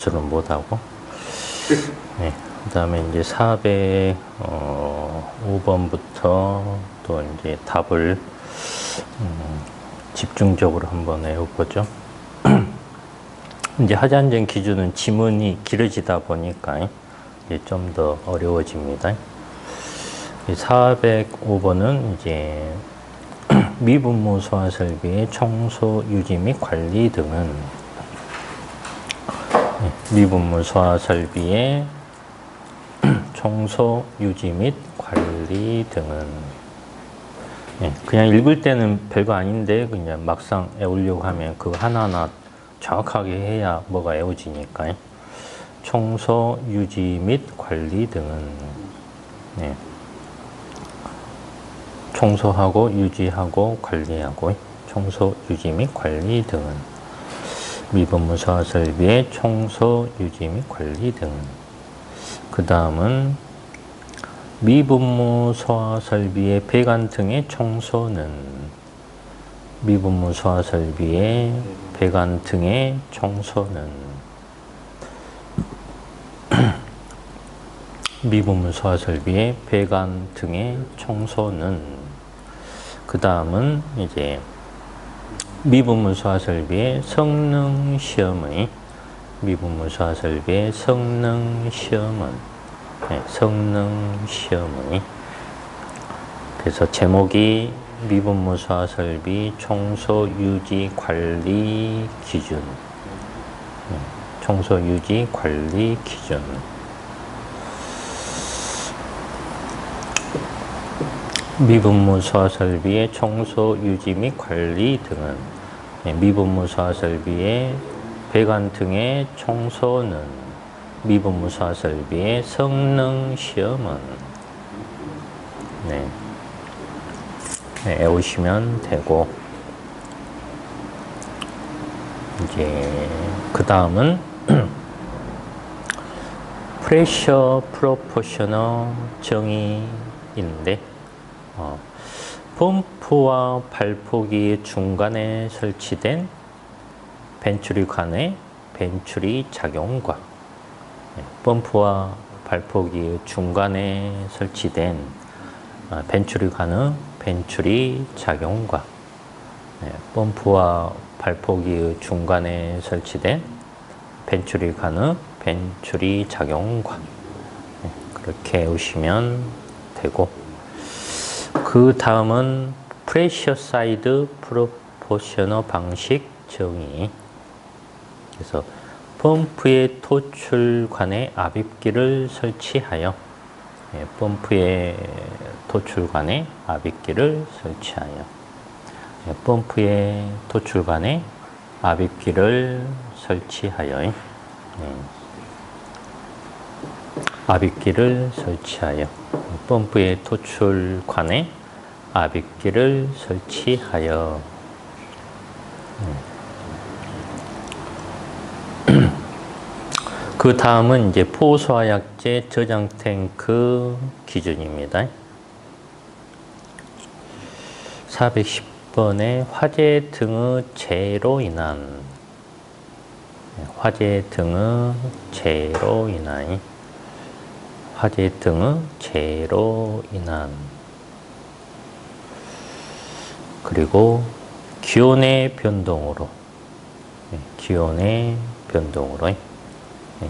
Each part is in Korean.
저는 못하고. 네. 그 다음에 이제 405번부터 또 이제 답을 집중적으로 한번 외워보죠. 이제 하자안전 기준은 지문이 길어지다 보니까 좀 더 어려워집니다. 405번은 이제 미분무 소화 설비의 청소, 유지 및 관리 등은 미분무 소화 설비의 청소, 유지 및 관리 등은 그냥 읽을 때는 별거 아닌데 그냥 막상 외우려고 하면 그거 하나하나 정확하게 해야 뭐가 외워지니까 청소, 유지 및 관리 등은 청소하고 유지하고 관리하고 청소, 유지 및 관리 등은 미분무 소화 설비의 청소, 유지 및 관리 등은 그 다음은 미분무 소화 설비의 배관 등의 청소는 미분무 소화 설비의 배관 등의 청소는 미분무 소화 설비의 배관 등의 청소는 그 다음은 이제 미분무 소화 설비의 성능 시험의 미분무 소화 설비의 성능 시험은 성능 시험의 그래서 제목이 미분무 소화 설비 청소 유지 관리 기준 청소 유지 관리 기준 미분무 소화 설비의 청소 유지 및 관리 등은 미분무 소화 설비의 배관 등의 청소는 미분무 소화 설비의 성능 시험은 외우시면 되고 이제 그 다음은 프레셔 프로포셔널 정의인데 펌프와 발포기 중간에 설치된 벤츄리관의 벤츄리 작용과 펌프와 발포기 중간에 설치된 벤츄리관의 벤츄리 작용과 펌프와 발포기 중간에 설치된 벤츄리관의 벤츄리 작용과 그렇게 외우시면 되고 그 다음은 프레셔 사이드 프로포셔널 방식 정의 그래서 펌프의 토출관에 압입기를 설치하여 펌프의 토출관에 압입기를 설치하여 펌프의 토출관에 압입기를 설치하여 압입기를 설치하여 펌프의 토출관에 압입기를 설치하여 그 다음은 이제 포소화약제 저장 탱크 기준입니다. 410번에 화재 등의 재해로 인한 화재 등의 재해로 인한 화재 등의 재해로 인한 그리고 기온의 변동으로 기온의 변동으로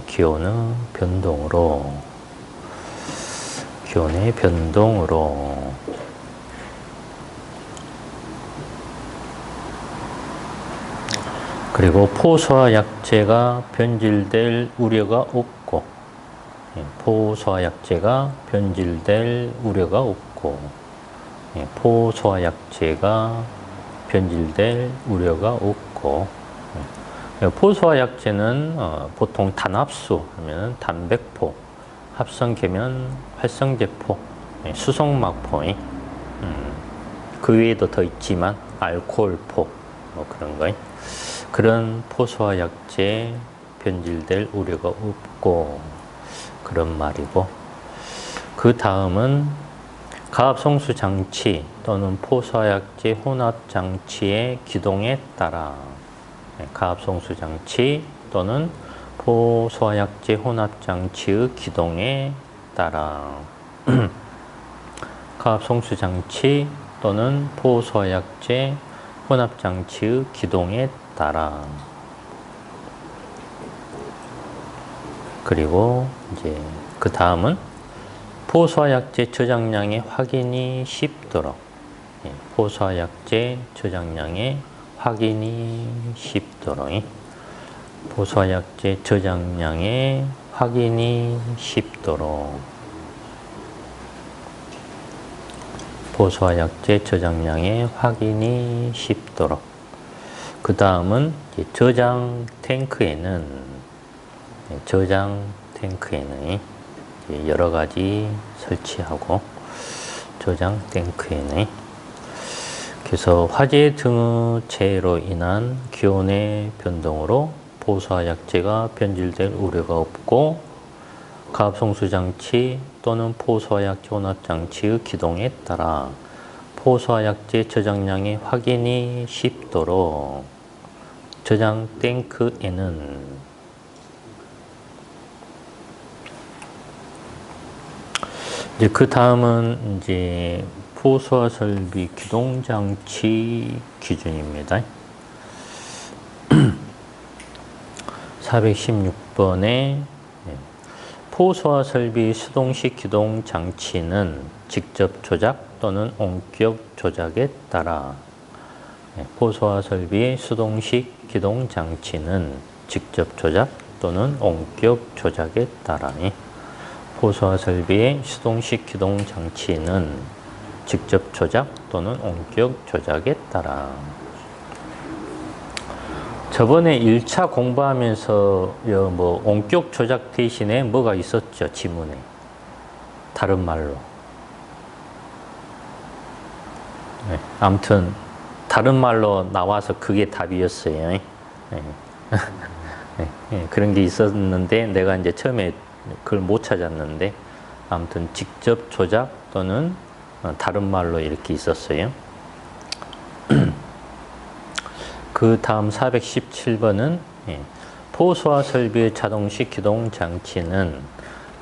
기온의 변동으로 기온의 변동으로 그리고 포소화약제가 변질될 우려가 없고 포소화약제가 변질될 우려가 없고 포소화약제가 변질될 우려가 없고 포소화약제는 보통 단합수 하면 단백포, 합성계면 활성제포, 수송막포 그 외에도 더 있지만 알코올포 뭐 그런 거 그런 포소화약제 변질될 우려가 없고 그런 말이고 그 다음은 가압송수장치 또는 포소화약제 혼합장치의 기동에 따라 가압송수장치 또는 포소화약제 혼합장치의 기동에 따라 가압송수장치 또는 포소화약제 혼합장치의 기동에 따라 그리고 이제 그 다음은 포소화약제 저장량의 확인이 쉽도록 포소화약제 저장량의 확인이 쉽도록 포소화약제 저장량의 확인이 쉽도록 포소화약제 저장량의 확인이 쉽도록 그 다음은 저장 탱크에는 여러 가지 설치하고 저장 탱크에는 그래서 화재 등의 재해로 인한 기온의 변동으로 포소화약제가 변질될 우려가 없고 가압송수장치 또는 포소화약제 혼합장치의 기동에 따라 포소화약제 저장량의 확인이 쉽도록 저장 탱크에는 이제 그 다음은 이제 포소화 설비 기동장치 기준입니다. 416번에 포소화 설비 수동식 기동 장치는 직접 조작 또는 원격 조작에 따라 포소화 설비의 수동식 기동 장치는 직접 조작 또는 원격 조작에 따라 포소화 설비의 수동식 기동 장치는 직접 조작 또는 원격 조작에 따라 저번에 1차 공부하면서 뭐 원격 조작 대신에 뭐가 있었죠? 지문에. 다른 말로. 네, 아무튼 다른 말로 나와서 그게 답이었어요. 네. 네, 그런 게 있었는데 내가 이제 처음에 그걸 못 찾았는데 아무튼 직접 조작 또는 다른 말로 이렇게 있었어요. 그 다음 417번은 포소화 설비의 자동식 기동 장치는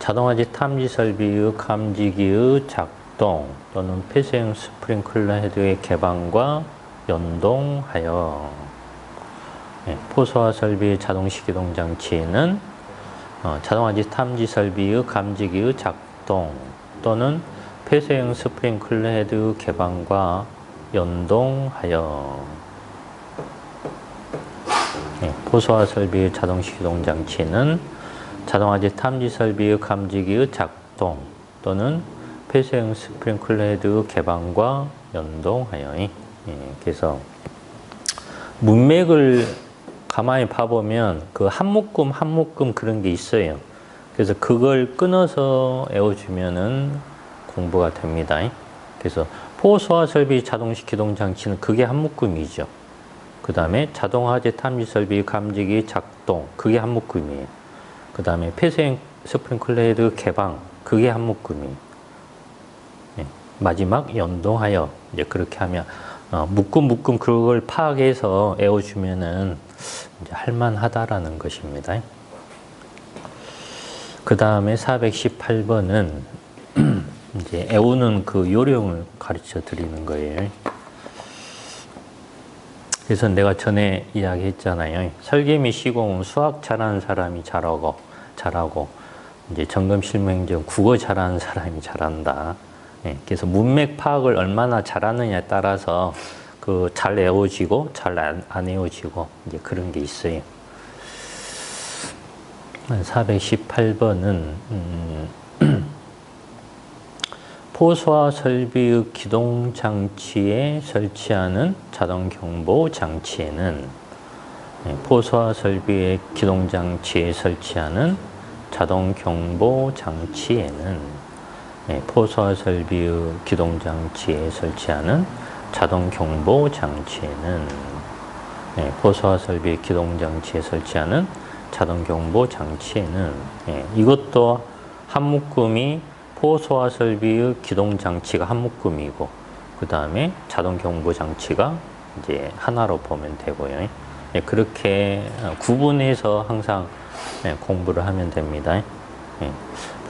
자동화재 탐지 설비의 감지기의 작동 또는 폐쇄형 스프링클러 헤드의 개방과 연동하여 포소화 설비의 자동식 기동 장치는 자동화재 탐지 설비의 감지기의 작동 또는 폐쇄형 스프링클러 헤드 개방과 연동하여 포소화 설비의 자동식 기동 장치는 자동화재 탐지 설비의 감지기의 작동 또는 폐쇄형 스프링클러 헤드 개방과 연동하여 그래서 문맥을 가만히 봐보면 그 한 묶음 그런 게 있어요. 그래서 그걸 끊어서 외워주면은 공부가 됩니다. 그래서 포소화 설비 자동식 기동 장치는 그게 한 묶음이죠. 그 다음에 자동화재 탐지 설비 감지기 작동 그게 한 묶음이에요. 그 다음에 폐쇄형 스프링클러 헤드 개방 그게 한 묶음이에요. 마지막 연동하여 이제 그렇게 하면 묶음 그걸 파악해서 외워주면은 이제 할만하다라는 것입니다. 그 다음에 418번은 이제 외우는 그 요령을 가르쳐 드리는 거예요. 그래서 내가 전에 이야기했잖아요. 설계미 시공은 수학 잘하는 사람이 잘하고 이제 점검 실무행정 국어 잘하는 사람이 잘한다. 그래서 문맥 파악을 얼마나 잘하느냐에 따라서 그 잘 외워지고 잘 안 외워지고 이제 그런 게 있어요. 418번은 포소화 설비의 기동 장치에 설치하는 자동 경보 장치에는 포소화 설비의 기동 장치에 설치하는 자동 경보 장치에는 포소화 설비의 기동 장치에 설치하는 자동 경보 장치에는 포소화 설비의 기동 장치에 설치하는 자동 경보 장치에는 이것도 한 묶음이 포소화 설비의 기동 장치가 한 묶음이고 그 다음에 자동 경보 장치가 이제 하나로 보면 되고요. 그렇게 구분해서 항상 공부를 하면 됩니다.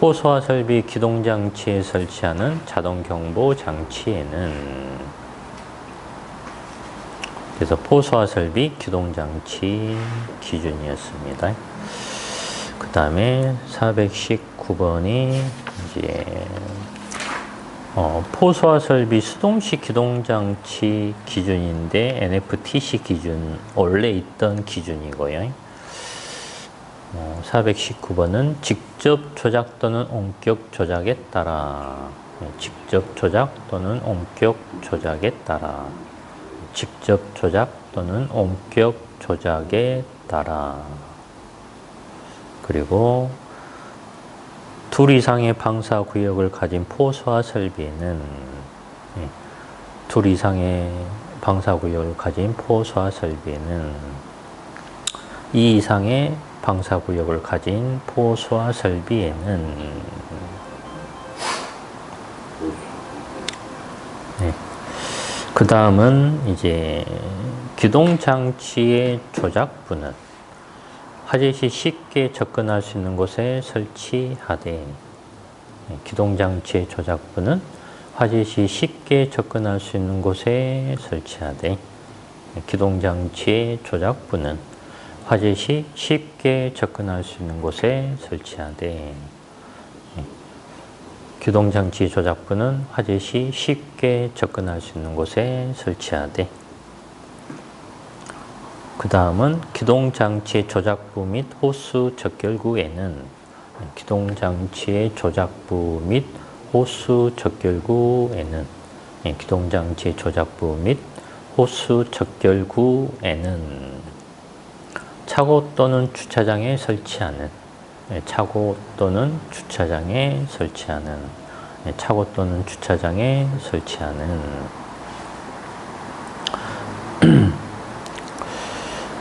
포소화 설비 기동장치에 설치하는 자동경보 장치에는 그래서 포소화 설비 기동장치 기준이었습니다. 그 다음에 419번이 이제 포소화 설비 수동식 기동장치 기준인데 NFTC 기준 원래 있던 기준이고요. 419번은 직접 조작 또는 원격 조작에 따라 직접 조작 또는 원격 조작에 따라 직접 조작 또는 원격 조작에 따라 그리고 둘 이상의 방사 구역을 가진 포소화 설비에는 둘 이상의 방사 구역을 가진 포소화 설비에는 2 이상의 방사 구역을 가진 포소화 설비에는 그 다음은 이제 기동장치의 조작부는 화재 시 쉽게 접근할 수 있는 곳에 설치하되 기동장치의 조작부는 화재 시 쉽게 접근할 수 있는 곳에 설치하되 기동장치의 조작부는 화재 시 쉽게 접근할 수 있는 곳에 설치하되 기동장치 조작부는 화재 시 쉽게 접근할 수 있는 곳에 설치하되 그 다음은 기동장치 조작부 및 호수 적결구에는 기동장치의 조작부 및 호수 적결구에는 기동장치 조작부 및 호수 적결구에는 차고 또는 주차장에 설치하는 차고 또는 주차장에 설치하는 차고 또는 주차장에 설치하는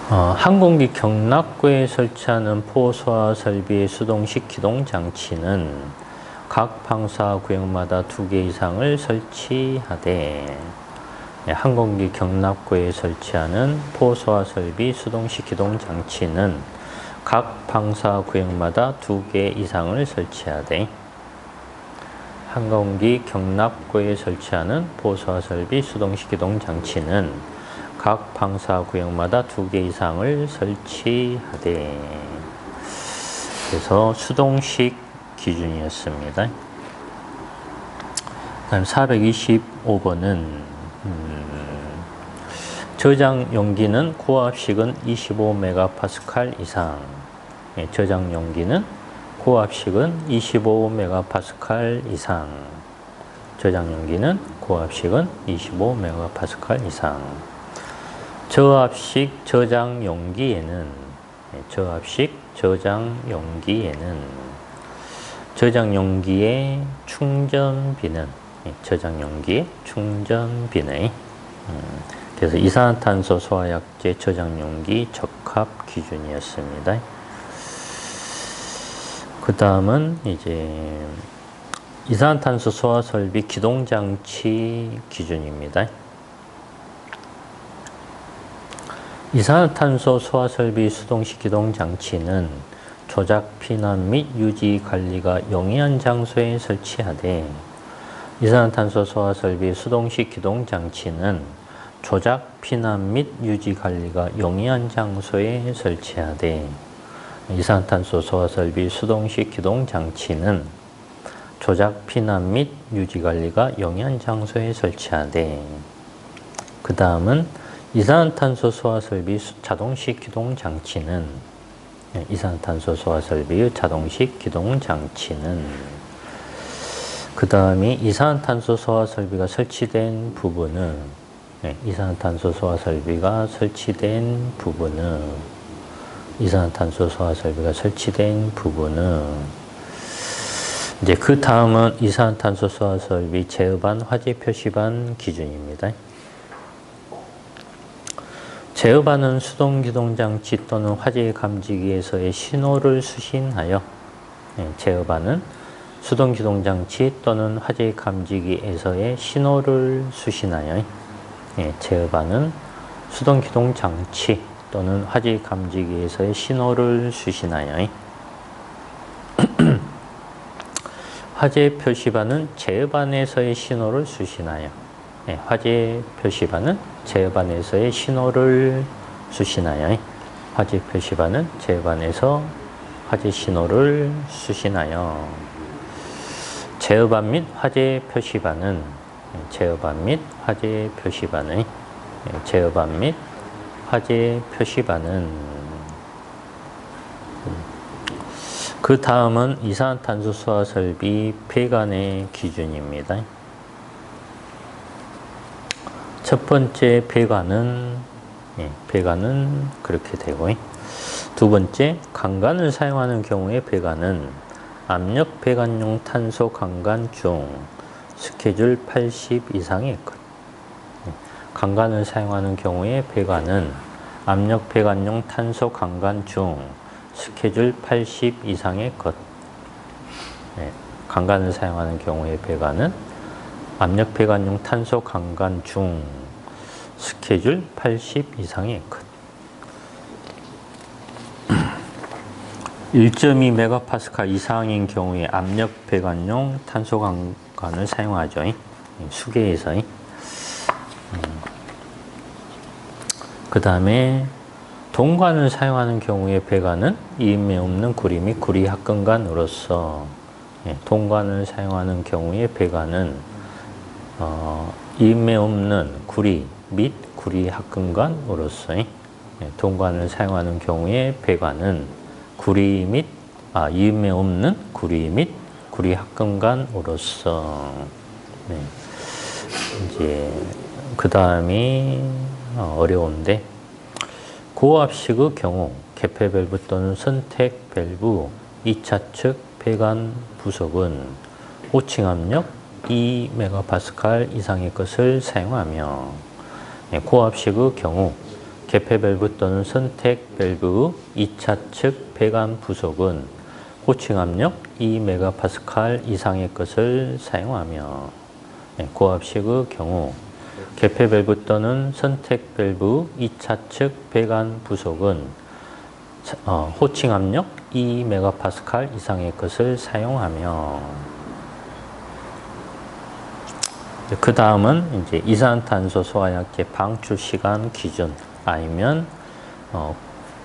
항공기 경납고에 설치하는 포소화 설비의 수동식 기동장치는 각 방사 구역마다 2개 이상을 설치하되 항공기 경납고에 설치하는 포소화 설비 수동식 기동장치는 각 방사 구역마다 2개 이상을 설치하되 항공기 경납고에 설치하는 포소화 설비 수동식 기동장치는 각 방사 구역마다 2개 이상을 설치하되 그래서 수동식 기준이었습니다. 다음 425번은 저장 용기는 고압식은 25MPa 이상 저장 용기는 고압식은 25MPa 이상 저장 용기는 고압식은 25MPa 이상 저압식 저장 용기에는 저압식 저장 용기에는 저장 용기의 충전비는 저장 용기의 충전비는 그래서 이산화탄소 소화약제 저장 용기 적합 기준이었습니다. 그 다음은 이제 이산화탄소 소화 설비 기동장치 기준입니다. 이산화탄소 소화 설비 수동식 기동장치는 조작, 피난 및 유지 관리가 용이한 장소에 설치하되 이산화탄소 소화 설비 수동식 기동장치는 조작, 피난 및 유지 관리가 용이한 장소에 설치하되 이산화탄소 소화 설비 수동식 기동장치는 조작, 피난 및 유지 관리가 용이한 장소에 설치하되 그 다음은 이산화탄소 소화 설비 자동식 기동장치는 이산화탄소 소화 설비의 자동식 기동장치는 그 다음에 이산화탄소 소화 설비가 설치된 부분은 이산화탄소 소화 설비가 설치된 부분은 이산화탄소 소화 설비가 설치된 부분은 이제 그 다음은 이산화탄소 소화 설비 제어반 화재 표시반 기준입니다. 제어반은 수동기동장치 또는 화재 감지기에서의 신호를 수신하여 제어반은 수동기동장치 또는 화재 감지기에서의 신호를 수신하여 제어반은 수동기동장치 또는 화재 감지기에서의 신호를 수신하여 화재 표시반은 제어반에서의 신호를 수신하여 화재 표시반은 제어반에서의 신호를 수신하여 화재 표시반은 제어반에서 화재 신호를 수신하여 제어반 및 화재 표시반은 제어반 및 화재 표시반의 제어반 및 화재 표시반은 그 다음은 이산화탄소 소화 설비 배관의 기준입니다. 첫 번째 배관은 그렇게 되고 두 번째 강간을 사용하는 경우의 배관은 압력 배관용 탄소 강간 중 스케줄 80 이상의 것. 강간을 사용하는 경우의 배관은 압력 배관용 탄소 강간 중 스케줄 80 이상의 것. 강간을 사용하는 경우의 배관은 압력 배관용 탄소 강간 중 스케줄 80 이상의 것. 1.2MPa 이상인 경우에 압력 배관용 탄소 강간을 사용하죠. 수계에서. 그 다음에 동관을 사용하는 경우의 배관은 이음매 없는 구리 및 구리 합금관으로서 동관을 사용하는 경우의 배관은 이음매 없는 구리 및 구리 합금관으로서 동관을 사용하는 경우의 배관은 구리 및 이음매 없는 구리 및 구리 합금관으로서 이제 그 다음이 어려운데 고압식의 경우 개폐 밸브 또는 선택 밸브 2차 측 배관 부속은 호칭 압력 2MPa 이상의 것을 사용하며 고압식의 경우 개폐 밸브 또는 선택 밸브 2차 측 배관 부속은 호칭 압력 2MPa 이상의 것을 사용하며 고압식의 경우 개폐 밸브 또는 선택 밸브 2차 측 배관 부속은 호칭 압력 2MPa 이상의 것을 사용하며 그 다음은 이제 이산탄소 소화약제 방출 시간 기준 아니면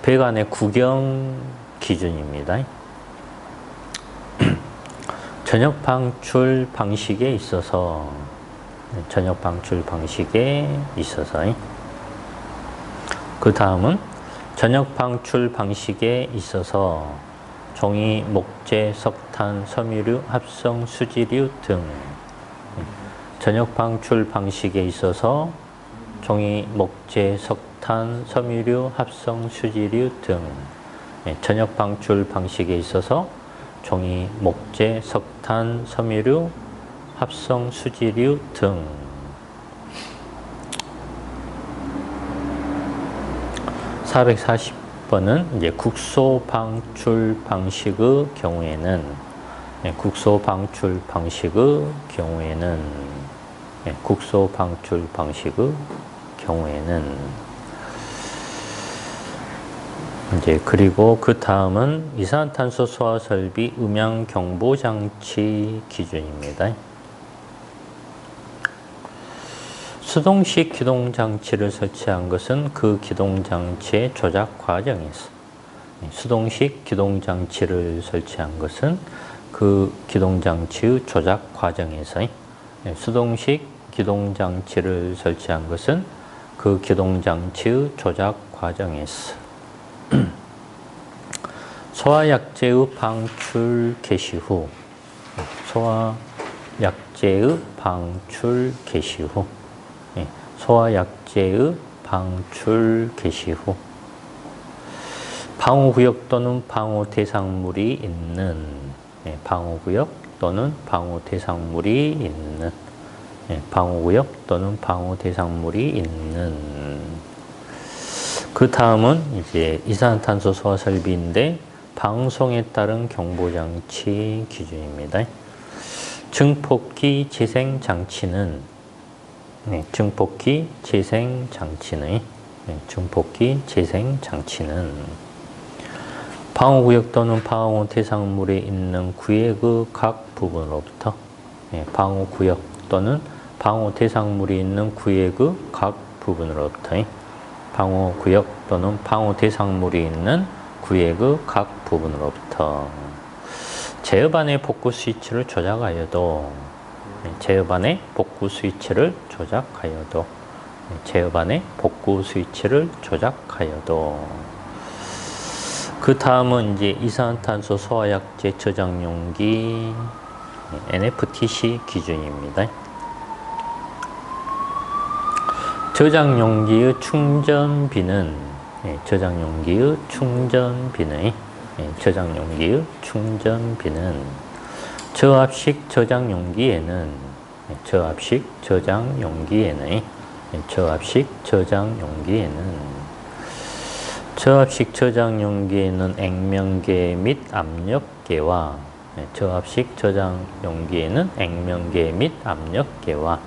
배관의 구경 기준입니다. 전역 방출 방식에 있어서 그 다음은 전역 방출 방식에 있어서 종이, 목재, 석탄, 섬유류, 합성, 수지류 등 전역 방출 방식에 있어서 종이, 목재, 석탄, 섬유류, 합성, 수지류 등 전역 방출 방식에 있어서 종이, 목재, 석탄, 섬유류, 합성, 수지류 등 440번은 이제 국소 방출 방식의 경우에는 이제 그리고 그 다음은 이산화탄소 소화 설비 음향 경보 장치 기준입니다. 수동식 기동장치를 설치한 것은 그 기동장치의 조작 과정에서 수동식 기동장치를 설치한 것은 그 기동장치의 조작 과정에서 수동식 기동장치를 설치한 것은 그 기동장치의 조작 과정에서 소화약제의 방출 개시 후 소화약제의 방출 개시 후 방호구역 또는 방호 대상물이 있는 방호구역 또는 방호 대상물이 있는 그 다음은 이제 이산화탄소 소화 설비인데 방송에 따른 경보장치 기준입니다. 증폭기 재생 장치는 증폭기 재생 장치는 방호구역 또는 방호 대상물에 있는 구의 그 각 부분으로부터 방호구역 또는 방호 대상물이 있는 구의 그 각 부분으로부터 방호구역 또는 방호 대상물이 있는 구의 그 각 부분으로부터 제어반의 복구 스위치를 조작하여도 제어반의 복구 스위치를 조작하여도 제어반의 복구 스위치를 조작하여도 그 다음은 이제 이산화탄소 소화약제 저장용기 NFTC 기준입니다. 저장용기의 충전비는 저장용기의 충전비는 저압식 저장용기에는 저압식 저장용기에는 액면계 및 압력계와 저압식 저장용기에는 액면계 및 압력계와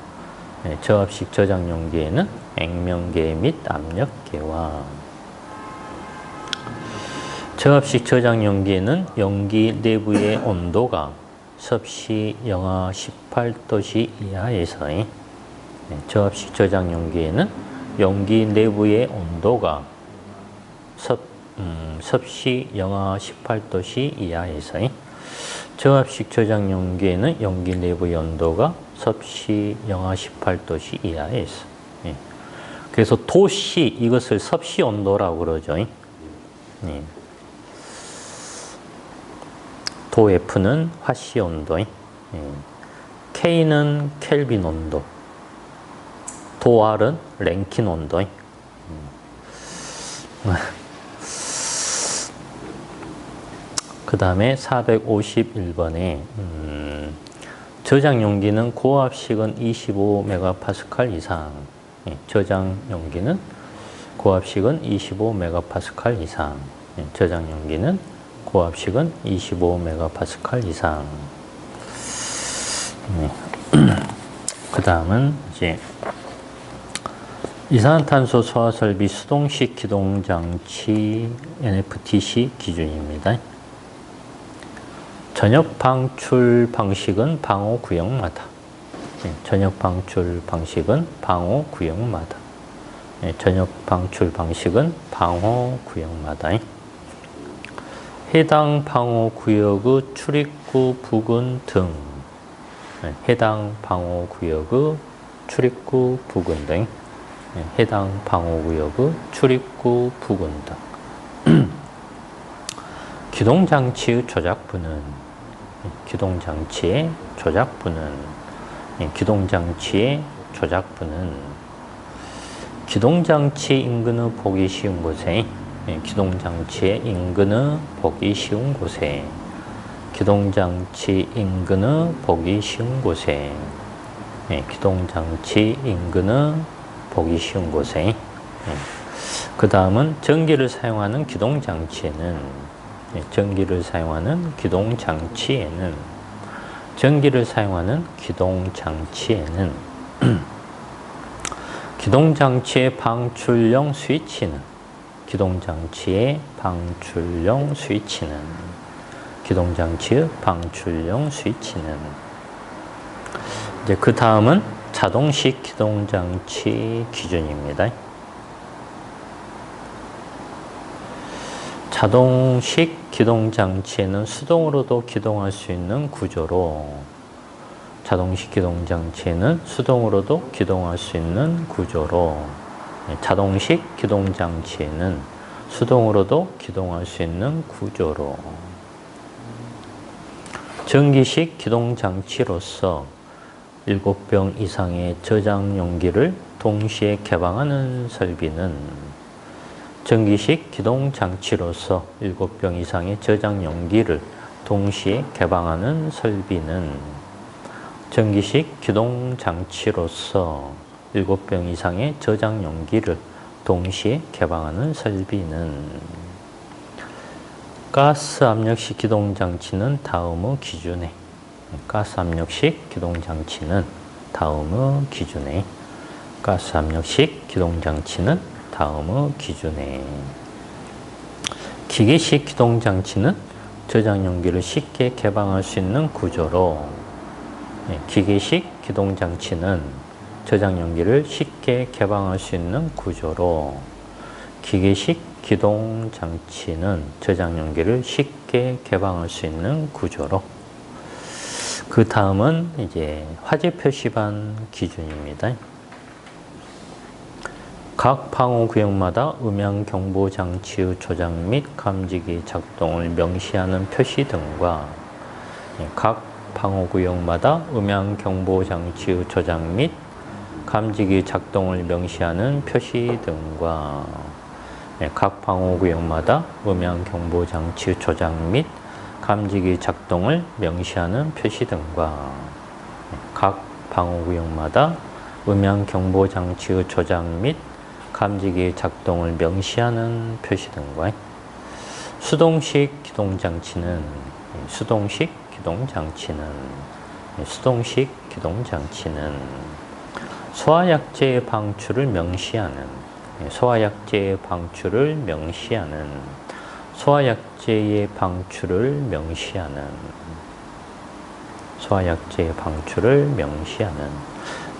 저압식 저장용기에는 액면계 및 압력계와 저압식 저장용기에는 용기 내부의 온도가 섭씨 영하 18도씨 이하에서 저압식 저장용기에는 용기 내부의 온도가 섭씨 영하 18도씨 이하에서 저압식 저장용기에는 용기 내부의 온도가 섭씨 영하 18도씨 이하에서 그래서 도씨 이것을 섭씨 온도라고 그러죠. 도 F는 화씨 온도, K는 켈빈 온도, 도 R은 랭킨 온도. 그 다음에 451번에 저장용기는 고압식은 25MPa 이상 저장용기는 고압식은 25MPa 이상 저장용기는 고압식은 25MPa 이상 그 다음은 이제 이산화탄소 소화설비 수동식 기동장치 NFTC 기준입니다. 전역 방출 방식은 방호 구역마다 전역 방출 방식은 방호 구역마다 전역 방출 방식은 방호 구역마다 해당 방호 구역의 출입구 부근 등 해당 방호 구역의 출입구 부근 등 해당 방호 구역의 출입구 부근 등 기동장치의 조작부는 기동장치의 기동장치 인근의 보기 쉬운 곳에 기동장치의 인근의 보기 쉬운 곳에 기동장치 인근의 보기 쉬운 곳에 기동장치 인근의 보기 쉬운 곳에 그 다음은 전기를 사용하는 기동장치에는 기동장치의 방출용 스위치는 이제 그 다음은 자동식 기동장치 기준입니다. 자동식 기동장치에는 수동으로도 기동할 수 있는 구조로 자동식 기동장치에는 수동으로도 기동할 수 있는 구조로 자동식 기동장치에는 수동으로도 기동할 수 있는 구조로 전기식 기동장치로서 7병 이상의 저장용기를 동시에 개방하는 설비는 전기식 기동장치로서 7병 이상의 저장용기를 동시에 개방하는 설비는 전기식 기동장치로서 7병 이상의 저장용기를 동시에 개방하는 설비는 가스압력식 기동장치는 다음의 기준에 가스압력식 기동장치는 다음의 기준에 가스압력식 기동장치는 다음의 기준에 기계식 기동장치는 저장 용기를 쉽게 개방할 수 있는 구조로 기계식 기동장치는 저장 용기를 쉽게 개방할 수 있는 구조로 기계식 기동장치는 저장 용기를 쉽게 개방할 수 있는 구조로 그 다음은 이제 화재 표시반 기준입니다. 각 방호구역마다 음향경보장치의 조작 및 감지기 작동을 명시하는 표시 등과 각 방호구역마다 음향경보장치의 조작 및 감지기 작동을 명시하는 표시 등과 각 방호구역마다 음향경보장치의 조작 및 감지기 작동을 명시하는 표시 등과 각 방호구역마다 음향경보장치의 조작 및 감지기 작동을 명시하는 표시 등과 수동식 기동장치는 소화약제의 방출을 명시하는 소화약제의 방출을 명시하는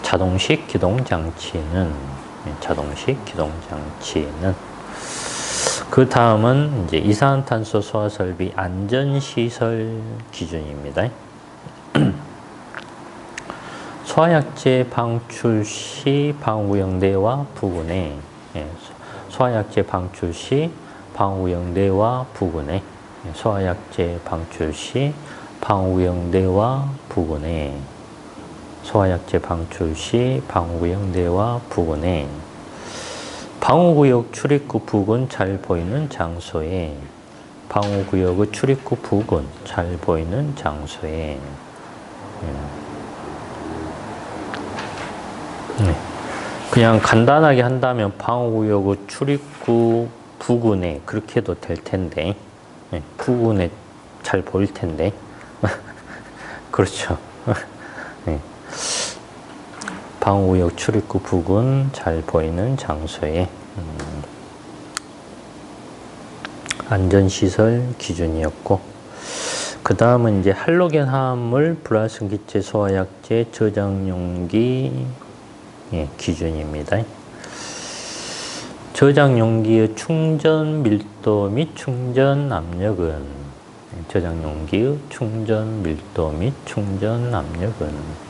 자동식 기동장치는 그 다음은 이제 이산화탄소 소화 설비 안전시설 기준입니다. 소화약제 방출 시 방호구역 내와 부근에 소화약제 방출 시 방호구역 내와 부근에 소화약제 방출 시 방호구역 내와 부근에 소화약제 방출 시 방호구역 내와 부근에 방호구역 출입구 부근 잘 보이는 장소에 방호구역의 출입구 부근 잘 보이는 장소에 그냥 간단하게 한다면 방호구역의 출입구 부근에 그렇게 해도 될 텐데 부근에 잘 보일 텐데 그렇죠. 방호구역 출입구 부근 잘 보이는 장소에 안전시설 기준이었고 그 다음은 이제 할로겐 화합물 불활성기체 소화약제 저장용기 기준입니다. 저장용기의 충전 밀도 및 충전 압력은 저장용기의 충전 밀도 및 충전 압력은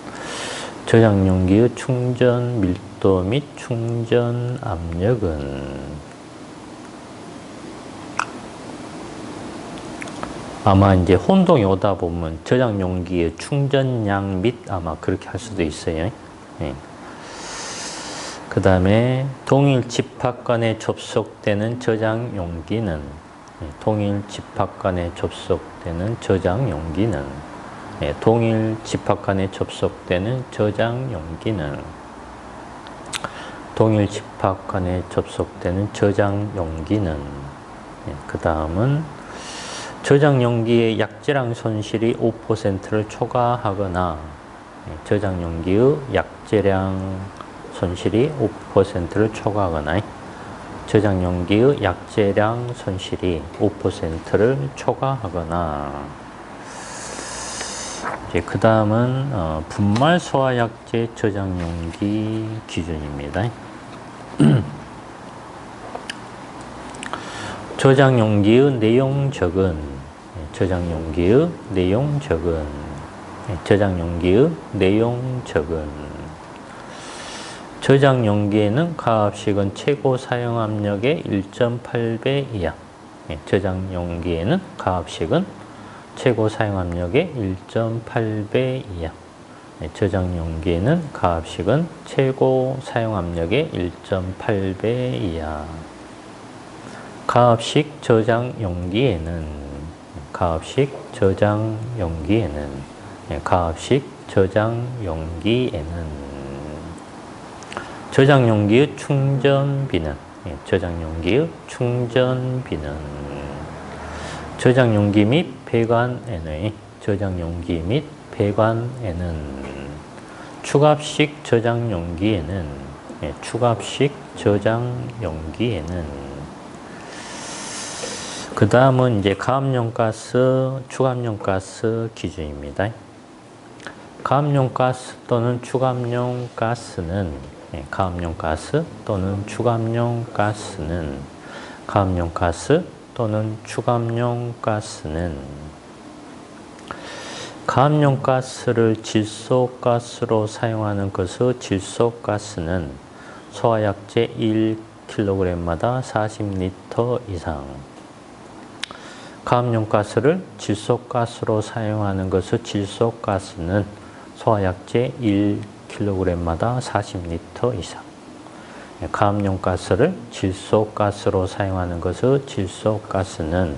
저장용기의 충전 밀도 및 충전 압력은 아마 이제 혼동이 오다 보면 저장용기의 충전량 및 아마 그렇게 할 수도 있어요. 그 다음에 동일 집합 간에 접속되는 저장용기는 동일 집합 간에 접속되는 저장용기는 동일 집합 간에 접속되는 저장용기는 동일 집합 간에 접속되는 저장용기는 그 다음은 저장용기의 약재량 손실이 5%를 초과하거나 저장용기의 약재량 손실이 5%를 초과하거나 저장용기의 약재량 손실이 5%를 초과하거나 그 다음은 분말 소화약제 저장용기 기준입니다. 저장용기의 내용적은 저장용기의 내용적은 저장용기에는 가압식은 최고 사용압력의 1.8배 이하 저장용기에는 가압식은 최고 사용압력의 1.8배 이하 저장용기에는 가압식은 최고 사용압력의 1.8배 이하 가압식 저장용기에는 저장용기의 충전비는 저장용기 및 배관에는 추갑식 저장용기에는 추가식 저장 용기에는 그 다음은 이제 가압용 가스, 추가압용 가스 기준입니다. 가압용 가스 또는 추가압용 가스는 가압용 가스 또는 추가압용 가스는 가압용 가스 또는 추가압용 가스는 가압용 가스를 질소가스로 사용하는 것의 질소가스는 소화약제 1kg마다 40리터 이상. 가압용 가스를 질소가스로 사용하는 것의 질소가스는 소화약제 1kg마다 40리터 이상. 가압용 가스를 질소가스로 사용하는 것의 질소가스는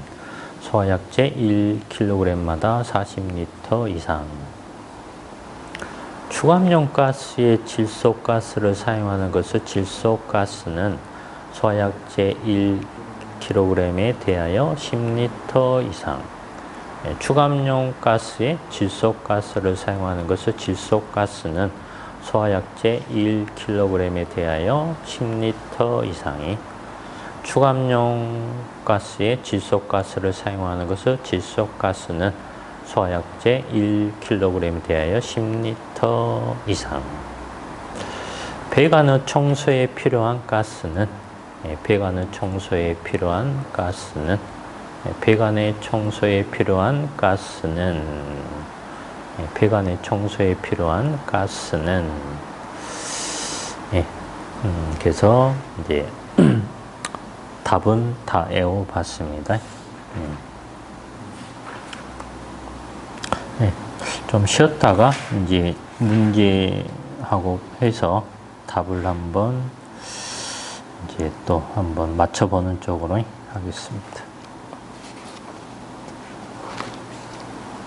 소화약제 1kg마다 40리터 이상. 추가압용 가스의 질소가스를 사용하는 것의 질소가스는 소화약제 1kg에 대하여 10리터 이상. 추가압용 가스의 질소가스를 사용하는 것의 질소가스는 소화약제 1kg에 대하여 10리터 이상이 추가압용 가스의 질소가스를 사용하는 것의 질소가스는 소화약제 1kg에 대하여 10리터 이상. 배관의 청소에 필요한 가스는 배관의 청소에 필요한 가스는 배관의 청소에 필요한 가스는 배관의 청소에 필요한 가스는 그래서 이제 답은 다 외워봤습니다. 좀 쉬었다가 이제 문제하고 해서 답을 한번 이제 또 한번 맞춰보는 쪽으로 하겠습니다.